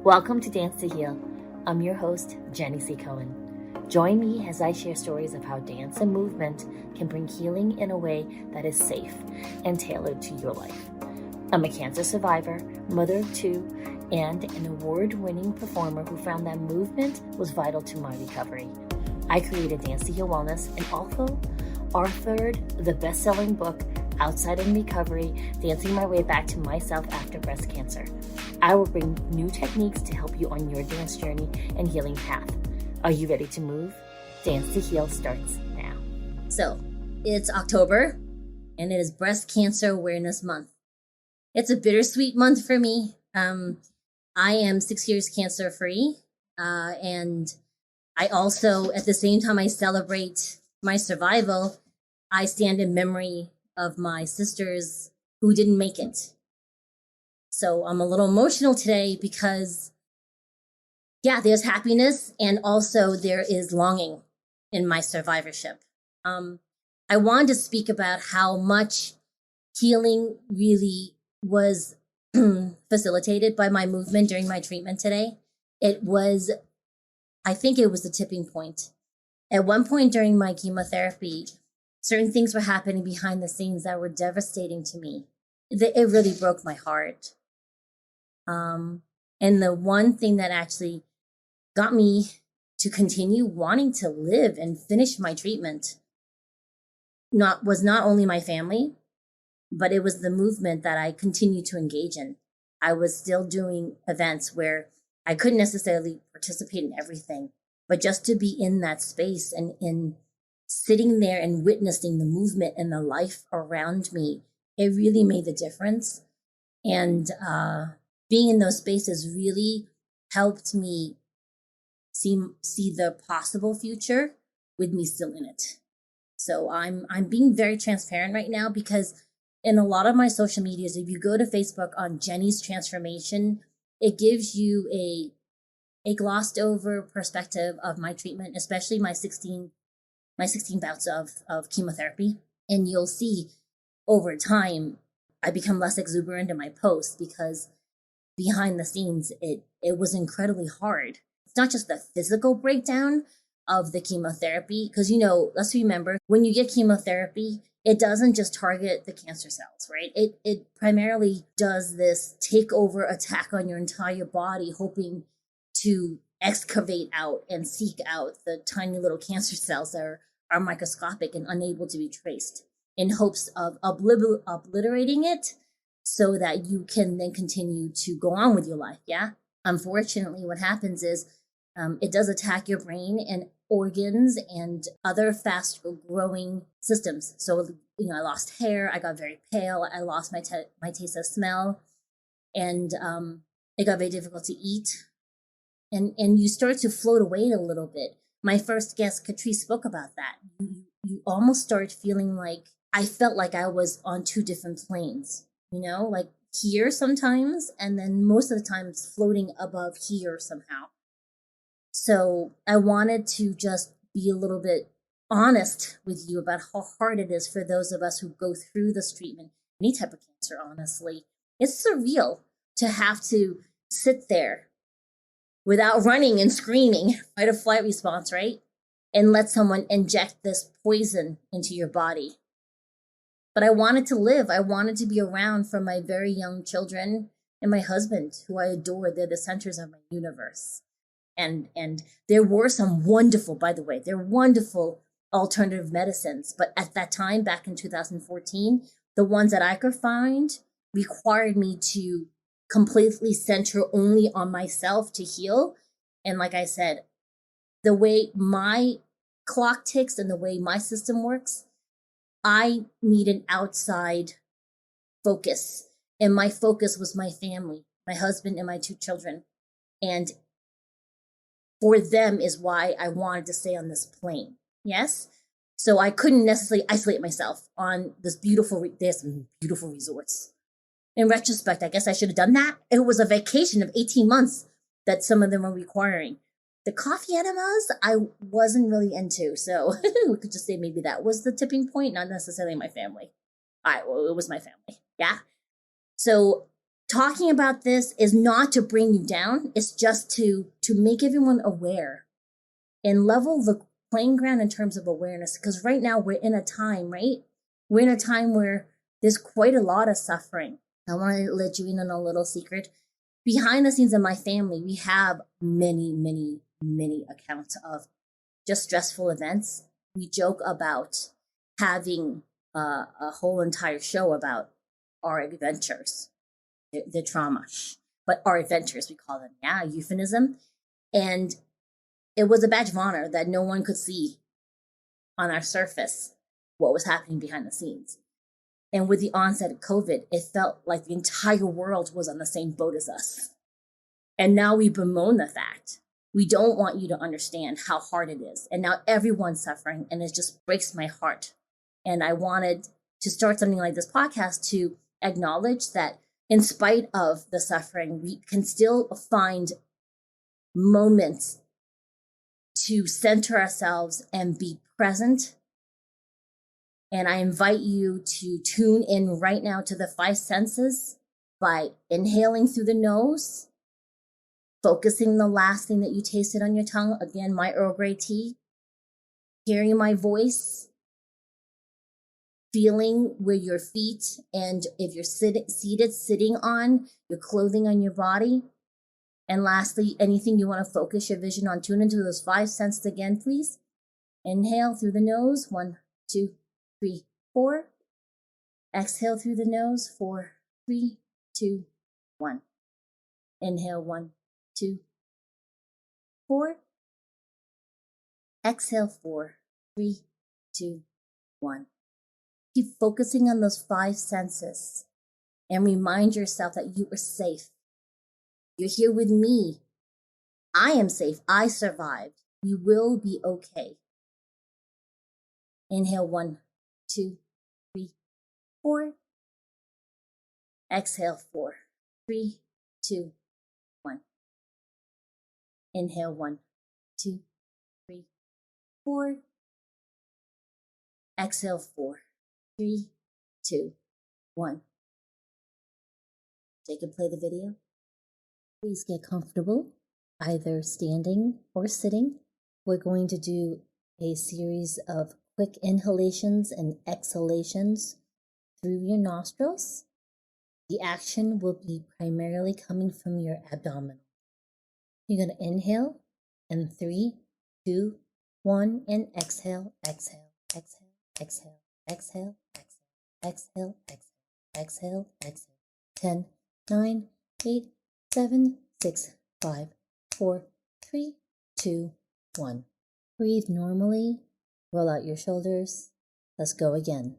Welcome to Dance to Heal. I'm your host, Jenny C. Cohen. Join me as I share stories of how dance and movement can bring healing in a way that is safe and tailored to your life. I'm a cancer survivor, mother of two, and an award-winning performer who found that movement was vital to my recovery. I created Dance to Heal Wellness and also authored the best-selling book, Outside in Recovery, Dancing My Way Back to Myself After Breast Cancer. I will bring new techniques to help you on your dance journey and healing path. Are you ready to move? Dance to Heal starts now. So, it's October, and it is Breast Cancer Awareness Month. It's a bittersweet month for me. I am 6 years cancer-free, and I also, at the same time I celebrate my survival, I stand in memory of my sisters who didn't make it. So I'm a little emotional today because, there's happiness and also there is longing in my survivorship. I wanted to speak about how much healing really was facilitated by my movement during my treatment today. I think it was the tipping point. At one point during my chemotherapy, certain things were happening behind the scenes that were devastating to me. It really broke my heart. And the one thing that actually got me to continue wanting to live and finish my treatment was not only my family, but it was the movement that I continued to engage in. I was still doing events where I couldn't necessarily participate in everything, but just to be in that space and in sitting there and witnessing the movement and the life around me, it really made the difference. And being in those spaces really helped me see the possible future with me still in it. So I'm being very transparent right now because in a lot of my social medias, if you go to Facebook on Jenny's Transformation, it gives you a glossed over perspective of my treatment, especially my 16 bouts of chemotherapy. And you'll see over time, I become less exuberant in my posts because behind the scenes, it was incredibly hard. It's not just the physical breakdown of the chemotherapy, because, let's remember, when you get chemotherapy, it doesn't just target the cancer cells, right? It primarily does this takeover attack on your entire body, hoping to excavate out and seek out the tiny little cancer cells that are microscopic and unable to be traced, in hopes of obliterating it so that you can then continue to go on with your life, yeah? Unfortunately, what happens is it does attack your brain and organs and other fast-growing systems. So, I lost hair, I got very pale, I lost my taste of smell, and it got very difficult to eat. And you start to float away a little bit. My first guest, Catrice, spoke about that. You almost start feeling like, I felt like I was on two different planes, like here sometimes, and then most of the time it's floating above here somehow. So I wanted to just be a little bit honest with you about how hard it is for those of us who go through this treatment, any type of cancer, honestly. It's surreal to have to sit there without running and screaming, fight or flight response, right? And let someone inject this poison into your body. But I wanted to live. I wanted to be around for my very young children and my husband, who I adore. They're the centers of my universe. And there were some wonderful, by the way, they're wonderful alternative medicines. But at that time, back in 2014, the ones that I could find required me to completely center only on myself to heal. And like I said, the way my clock ticks and the way my system works, I need an outside focus. And my focus was my family, my husband and my two children. And for them is why I wanted to stay on this plane. Yes? So I couldn't necessarily isolate myself on there's some beautiful resorts. In retrospect, I guess I should have done that. It was a vacation of 18 months that some of them were requiring. The coffee enemas, I wasn't really into. So we could just say maybe that was the tipping point, not necessarily my family. It was my family. Yeah. So talking about this is not to bring you down. It's just to make everyone aware and level the playing ground in terms of awareness. Because right now we're in a time, right? We're in a time where there's quite a lot of suffering. I want to let you in on a little secret. Behind the scenes in my family, we have many, many, many accounts of just stressful events. We joke about having a whole entire show about our adventures, the trauma, but our adventures, we call them, yeah, euphemism. And it was a badge of honor that no one could see on our surface what was happening behind the scenes. And with the onset of COVID, it felt like the entire world was on the same boat as us. And now we bemoan the fact. We don't want you to understand how hard it is. And now everyone's suffering, and it just breaks my heart. And I wanted to start something like this podcast to acknowledge that in spite of the suffering, we can still find moments to center ourselves and be present. And I invite you to tune in right now to the 5 senses by inhaling through the nose, focusing the last thing that you tasted on your tongue. Again, my Earl Grey tea, hearing my voice, feeling where your feet and if you're seated, sitting on your clothing on your body. And lastly, anything you want to focus your vision on, tune into those 5 senses again, please. Inhale through the nose, 1, 2, 3, 4. Exhale through the nose, 4, 3, 2, 1. Inhale, 1, 2, 4. Exhale, 4, 3, 2, 1. Keep focusing on those 5 senses and remind yourself that you are safe. You're here with me. I am safe. I survived. You will be okay. Inhale, 1, 2, 3, 4. Exhale, 4, 3, 2, 1. Inhale, 1, 2, 3, 4. Exhale, 4, 3, 2, 1. Jake, play the video. Please get comfortable, either standing or sitting. We're going to do a series of quick inhalations and exhalations through your nostrils. The action will be primarily coming from your abdomen. You're going to inhale, and 3, 2, 1, and exhale, exhale, exhale, exhale, exhale, exhale, exhale, exhale, exhale, exhale. 10, 9, 8, 7, 6, 5, 4, 3, 2, 1. Breathe normally. Roll out your shoulders. Let's go again.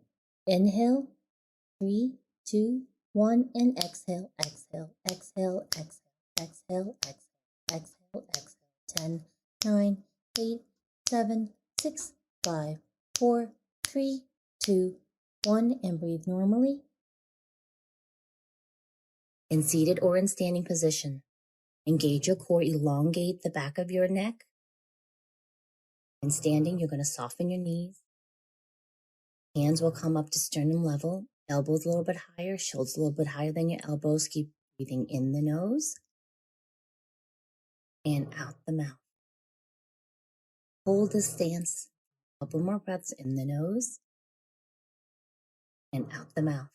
Inhale, 3, 2, 1, and exhale, exhale, exhale, exhale, exhale, exhale, exhale, exhale. 10, 9, 8, 7, 6, 5, 4, 3, 2, 1, and breathe normally. In seated or in standing position, engage your core, elongate the back of your neck. In standing, you're going to soften your knees. Hands will come up to sternum level, elbows a little bit higher, shoulders a little bit higher than your elbows. Keep breathing in the nose and out the mouth. Hold this stance. A couple more breaths in the nose and out the mouth.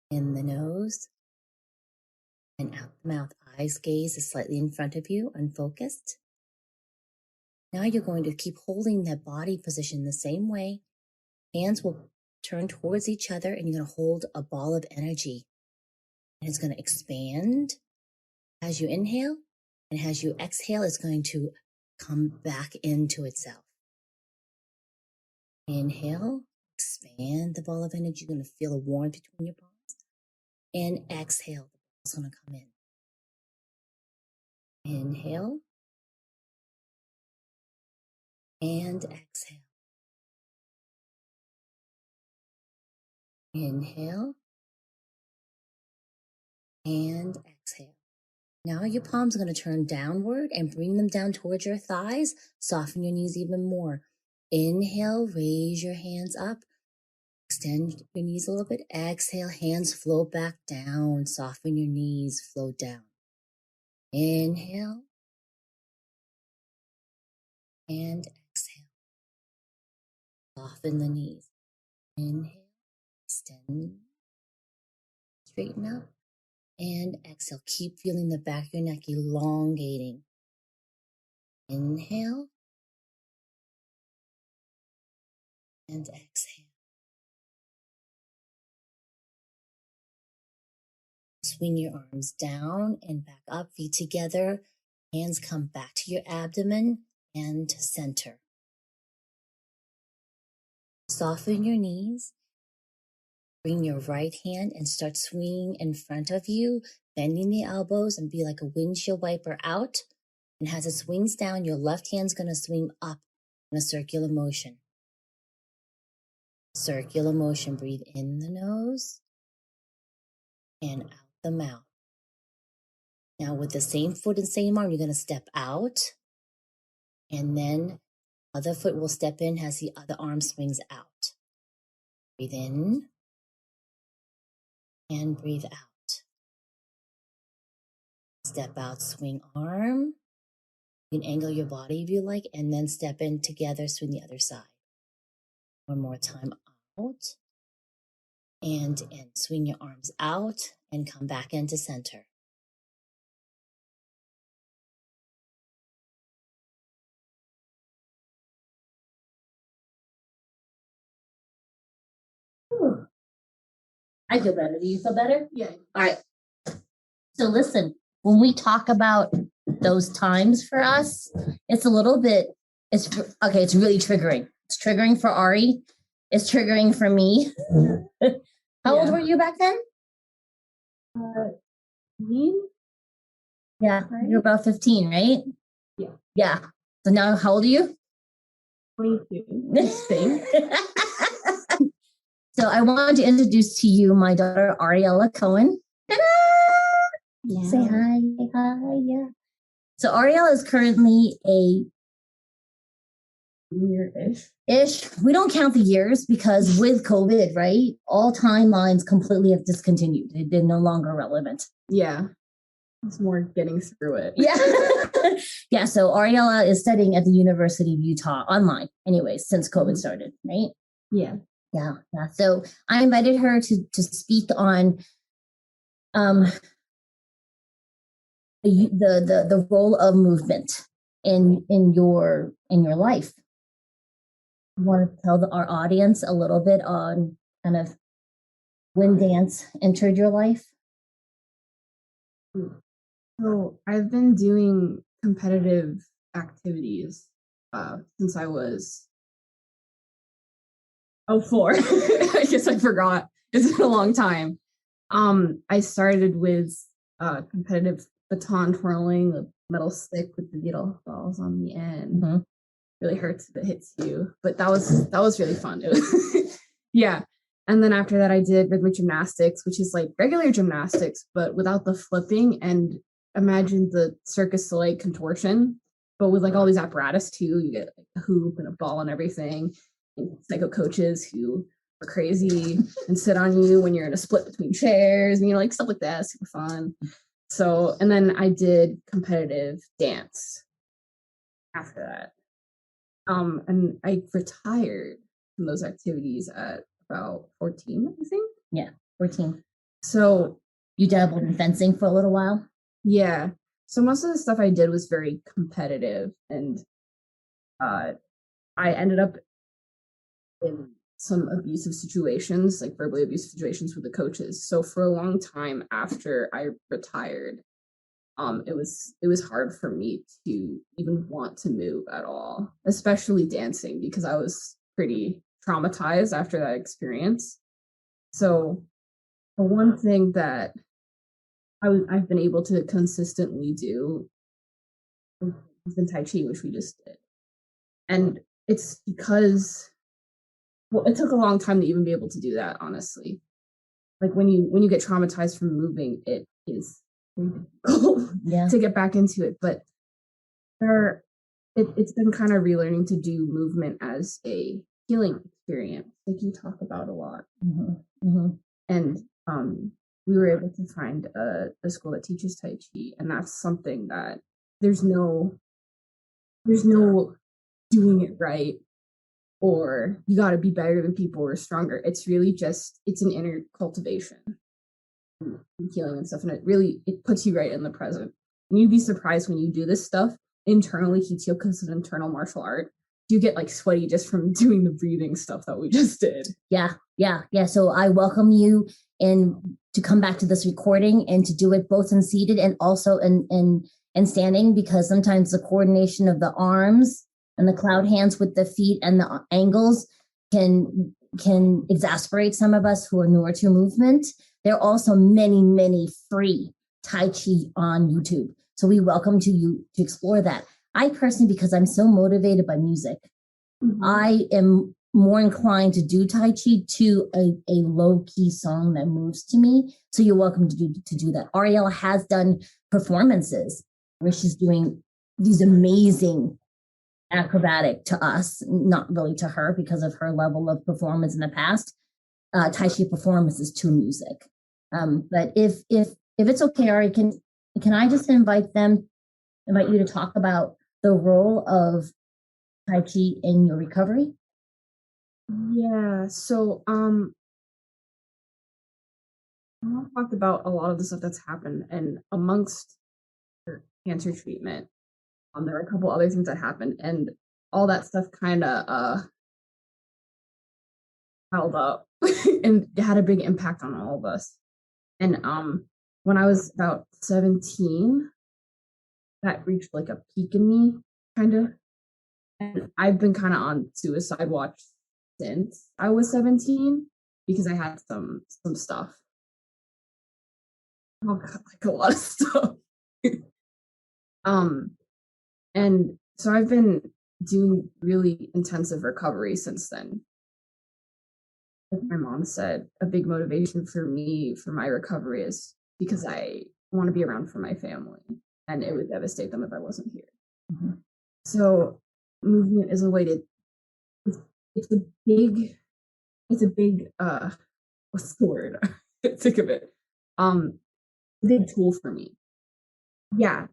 In the nose and out the mouth. Eyes gaze is slightly in front of you, unfocused. Now you're going to keep holding that body position the same way. Hands will turn towards each other, and you're going to hold a ball of energy. And it's going to expand as you inhale, and as you exhale, it's going to come back into itself. Inhale, expand the ball of energy. You're going to feel a warmth between your palms. And exhale, the ball's going to come in. Inhale. And exhale. Inhale. And exhale. Now your palms are going to turn downward and bring them down towards your thighs. Soften your knees even more. Inhale, raise your hands up. extend your knees a little bit. Exhale, hands float back down. Soften your knees, float down. Inhale. And exhale. Soften the knees. Inhale. Extend. Straighten up. And exhale. Keep feeling the back of your neck elongating. Inhale. And exhale. Swing your arms down and back up, feet together. Hands come back to your abdomen and center. Soften your knees. Bring your right hand and start swinging in front of you, bending the elbows and be like a windshield wiper out. And as it swings down, your left hand's going to swing up in a circular motion. Circular motion. Breathe in the nose and out the mouth. Now with the same foot and same arm, you're going to step out. And then other foot will step in as the other arm swings out. Breathe in. And breathe out. Step out, swing arm. You can angle your body if you like, and then step in together, swing the other side. One more time, out and in. Swing your arms out and come back into center. Whew. I feel better. Do you feel better? Yeah. All right. So listen, when we talk about those times for us, it's a little bit, it's really triggering. It's triggering for Ari. It's triggering for me. How old were you back then? 15? Yeah, right? you're about 15, right? Yeah. Yeah. So now how old are you? 22. Same. So I wanted to introduce to you my daughter, Ariella Cohen. Ta-da! Yeah. Say hi. Say hi. Yeah. So Ariella is currently a year-ish. We don't count the years because with COVID, right? All timelines completely have discontinued. They're no longer relevant. Yeah. It's more getting through it. Yeah. Yeah. So Ariella is studying at the University of Utah online, anyways, since COVID started, right? Yeah. Yeah. Yeah. So I invited her to speak on the role of movement in your life. I want to tell our audience a little bit on kind of when dance entered your life. So I've been doing competitive activities since I was 4. I guess I forgot. It's been a long time. I started with competitive baton twirling, a metal stick with the needle balls on the end. Mm-hmm. Really hurts if it hits you, but that was really fun. It was yeah. And then after that, I did rhythmic gymnastics, which is like regular gymnastics, but without the flipping. And imagine the Circus Soleil contortion, but with like all these apparatus too. You get like a hoop and a ball and everything. And psycho coaches who are crazy and sit on you when you're in a split between chairs, and like stuff like that. Super fun. So, and then I did competitive dance after that. And I retired from those activities at about 14, I think. Yeah, 14. So you dabbled in fencing for a little while? Yeah. So most of the stuff I did was very competitive, and I ended up in some abusive situations, like verbally abusive situations with the coaches. So for a long time after I retired, it was hard for me to even want to move at all, especially dancing, because I was pretty traumatized after that experience. So the one thing that I've been able to consistently do is the Tai Chi, which we just did. And it's because, well, it took a long time to even be able to do that, honestly. Like when you get traumatized from moving, it is difficult to get back into it. But it's been kind of relearning to do movement as a healing experience, like you talk about a lot. Mm-hmm. Mm-hmm. And we were able to find a school that teaches Tai Chi, and that's something that there's no doing it right, or you got to be better than people or stronger. It's really just, it's an inner cultivation and healing and stuff, and it puts you right in the present. And you'd be surprised when you do this stuff internally heats you because it's an internal martial art. You get like sweaty just from doing the breathing stuff that we just did. Yeah. So I welcome you to come back to this recording and to do it both in seated and also in standing, because sometimes the coordination of the arms and the cloud hands with the feet and the angles can exasperate some of us who are newer to movement. There are also many free Tai Chi on YouTube. So we welcome you to explore that. I personally, because I'm so motivated by music, I am more inclined to do Tai Chi to a low-key song that moves to me. So you're welcome to do that. Ariella has done performances where she's doing these amazing acrobatic, to us, not really to her because of her level of performance in the past, Tai Chi performances to music. But if it's okay, Ari, can I just invite you to talk about the role of Tai Chi in your recovery? Yeah, so I talked about a lot of the stuff that's happened, and amongst cancer treatment, there were a couple other things that happened, and all that stuff kind of held up and it had a big impact on all of us. And when I was about 17, that reached like a peak in me, kind of. And I've been kind of on suicide watch since I was 17 because I had some stuff. Oh God, like a lot of stuff. And so I've been doing really intensive recovery since then. Like my mom said, a big motivation for me for my recovery is because I want to be around for my family, and it would devastate them if I wasn't here. Mm-hmm. So movement is a way to, it's a big what's the word? I can't think of it. Big tool for me. Yeah,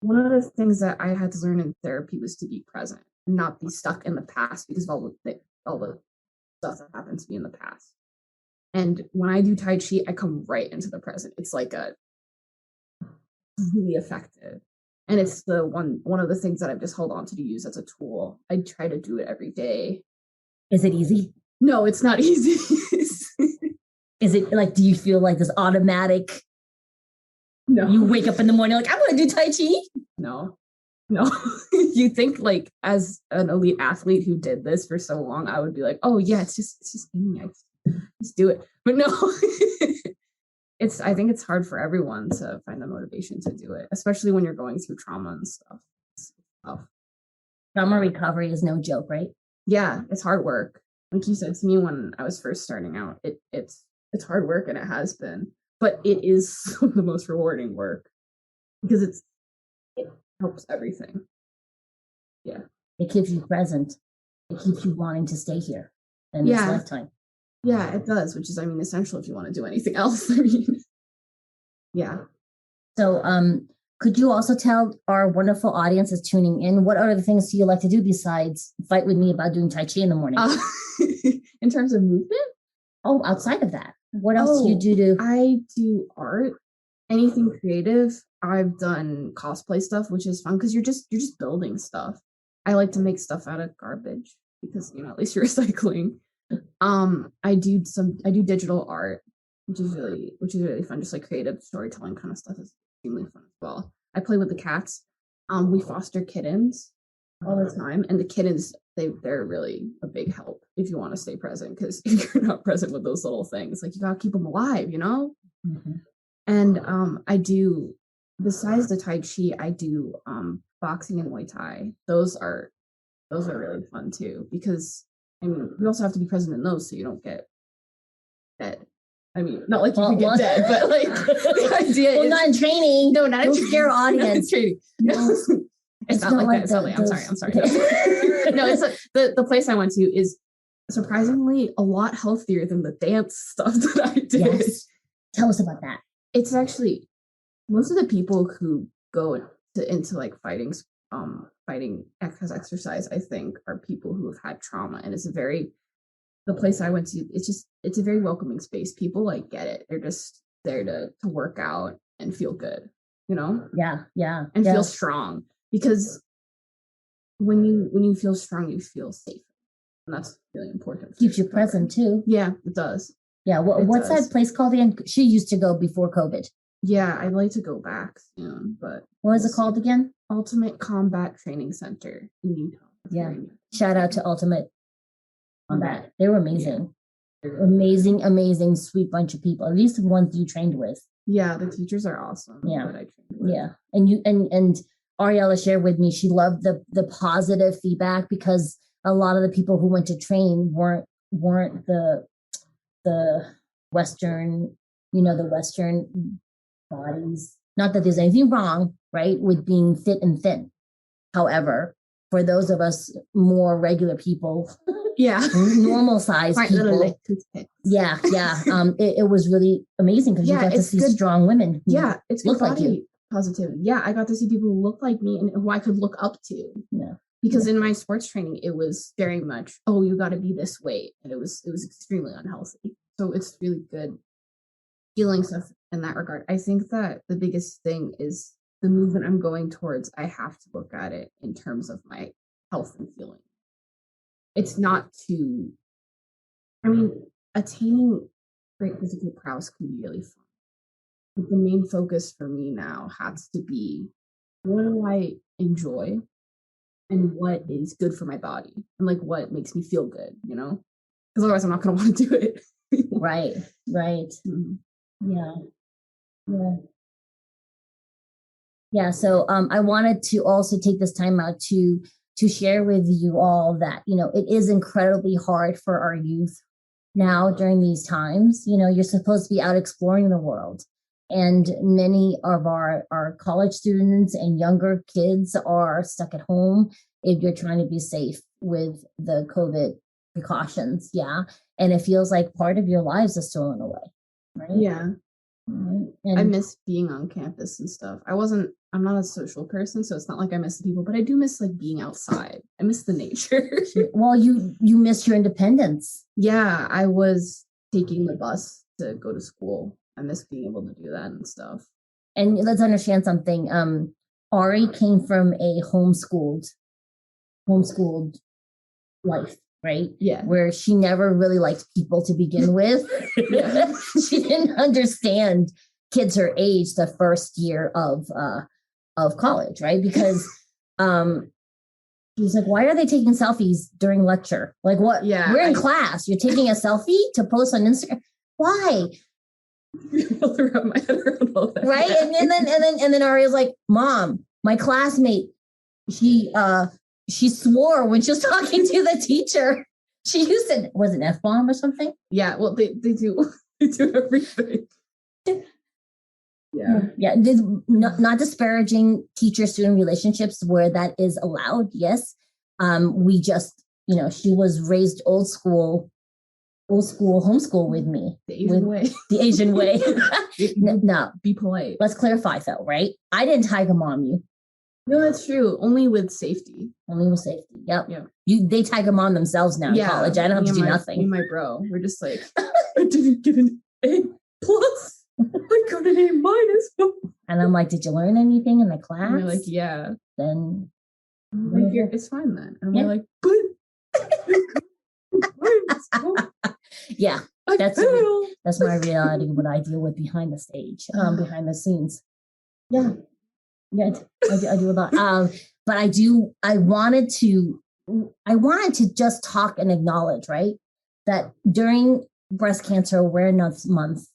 one of the things that I had to learn in therapy was to be present and not be stuck in the past because of all the stuff that happened to me in the past. And when I do Tai Chi, I come right into the present. It's like really effective. And it's the one of the things that I've just held on to use as a tool. I try to do it every day. Is it easy? No, it's not easy. Is it like, do you feel like this automatic? No. You wake up in the morning like, I want to do Tai Chi? No. You think like as an elite athlete who did this for so long, I would be like, oh yeah, it's just me. Just do it. But no, I think it's hard for everyone to find the motivation to do it, especially when you're going through trauma and stuff. It's tough. Trauma recovery is no joke, right? Yeah, it's hard work. Like you said to me when I was first starting out, it's hard work, and it has been, but it is some of the most rewarding work because it helps everything. Yeah. It keeps you present. It keeps you wanting to stay here in this lifetime. Yeah, it does, which is, essential if you want to do anything else. Yeah. So, could you also tell our wonderful audience that's tuning in, what other things do you like to do besides fight with me about doing Tai Chi in the morning? In terms of movement? Oh, outside of that, what else do you do? I do art, anything creative. I've done cosplay stuff, which is fun because you're just building stuff. I like to make stuff out of garbage because at least you're recycling. I do digital art, which is really fun. Just like creative storytelling kind of stuff is extremely fun as well. I play with the cats. We foster kittens all the time, and the kittens they're really a big help if you want to stay present, because if you're not present with those little things, like you gotta keep them alive, Mm-hmm. And I do, besides the Tai Chi, I do boxing and Muay Thai. Those are really fun too, because you also have to be present in those so you don't get dead. Not like you could get dead, but like the idea is not in training. No, not in training. Scare audience. Not in training. No. It's not like that. It's not like, I'm sorry. No, it's the place I went to is surprisingly a lot healthier than the dance stuff that I did. Yes. Tell us about that. It's actually most of the people who go into like fighting exercise, I think, are people who have had trauma, and the place I went to, it's a very welcoming space. People like get it. They're just there to work out and feel good, you know? Yeah. And feel strong, because when you feel strong, you feel safe. And that's really important. Keeps you present too. Yeah, it does. Yeah. What's that place called again? She used to go before COVID. Yeah, I'd like to go back soon, but what was it called again? Ultimate Combat Training Center in Utah. Yeah. Shout out to Ultimate Combat. They were amazing. Yeah. Amazing, sweet bunch of people. At least the ones you trained with. Yeah, the teachers are awesome. Yeah. That I trained with. Yeah. And Ariella shared with me she loved the positive feedback, because a lot of the people who went to train weren't the Western, the Western bodies. Not that there's anything wrong, right, with being fit and thin. However, for those of us more regular people, normal size people, yeah. It was really amazing, because you got to see strong women. It's good body like you. Positivity. Yeah, I got to see people who look like me and who I could look up to. Yeah. Because in my sports training, it was very much, oh, you got to be this weight, and it was extremely unhealthy. So it's really good healing stuff in that regard. I think that the biggest thing is the movement I'm going towards. I have to look at it in terms of my health and feeling. It's not too. I mean, attaining great physical prowess can be really fun, but the main focus for me now has to be, what do I enjoy? And what is good for my body, and like what makes me feel good, because otherwise I'm not going to want to do it. Right. Mm-hmm. Yeah. So I wanted to also take this time out to share with you all that it is incredibly hard for our youth now during these times. You're supposed to be out exploring the world. And many of our college students and younger kids are stuck at home if you're trying to be safe with the COVID precautions. Yeah. And it feels like part of your lives is stolen away. Right. Yeah. Right? And I miss being on campus and stuff. I'm not a social person, so it's not like I miss the people, but I do miss like being outside. I miss the nature. Well, you miss your independence. Yeah. I was taking the bus to go to school. I miss being able to do that and stuff. And let's understand something. Ari came from a homeschooled life, right? Yeah. Where she never really liked people to begin with. She didn't understand kids her age the first year of college, right? Because she's like, why are they taking selfies during lecture? Like, what? Yeah, we're in class. You're taking a selfie to post on Instagram. Why? Right. And then Aria's like, Mom, my classmate, she swore when she was talking to the teacher. She used it, was an F-bomb or something? Yeah, well, they do everything. Yeah. Not disparaging teacher-student relationships where that is allowed. Yes. We just, she was raised old school homeschool with me. The Asian way. The Asian way. No. Be polite. Let's clarify though, right? I didn't tiger mom you. No, that's true. Only with safety. Yep. Yeah. They tiger mom themselves now in college. I don't have to do nothing. Me and my bro, we're just like, I didn't get an A+. I got an A-. And I'm like, did you learn anything in the class? And they're like, yeah. Then like, it's fine then. And we're like, but yeah, that's my reality, what I deal with behind the stage, behind the scenes. Yeah, I do a lot. But I wanted to just talk and acknowledge, right, that during Breast Cancer Awareness Month,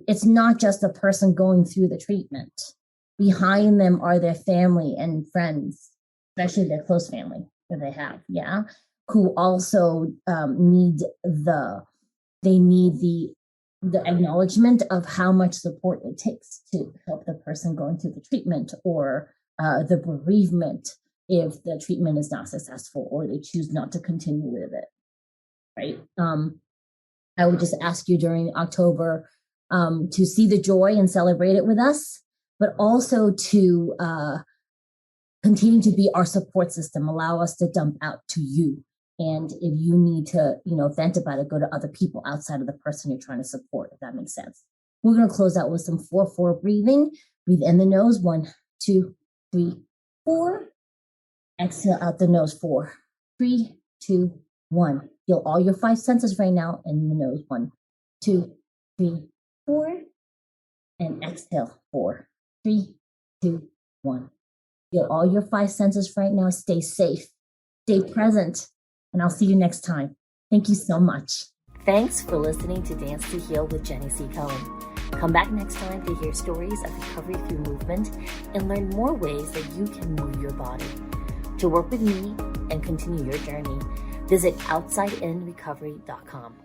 it's not just a person going through the treatment. Behind them are their family and friends, especially their close family that they have. Yeah. Who also need the acknowledgement of how much support it takes to help the person going through the treatment or the bereavement if the treatment is not successful or they choose not to continue with it, right? I would just ask you during October to see the joy and celebrate it with us, but also to continue to be our support system, allow us to dump out to you. And if you need to, vent about it, go to other people outside of the person you're trying to support, if that makes sense. We're going to close out with some 4-4 breathing. Breathe in the nose, 1, 2, 3, 4. Exhale out the nose, 4, 3, 2, 1. Feel all your 5 senses right now in the nose, 1, 2, 3, 4. And exhale, 4, 3, 2, 1. Feel all your 5 senses right now. Stay safe, stay present, and I'll see you next time. Thank you so much. Thanks for listening to Dance to Heal with Jenny C. Cohen. Come back next time to hear stories of recovery through movement and learn more ways that you can move your body. To work with me and continue your journey, visit OutsideInRecovery.com.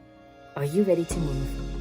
Are you ready to move?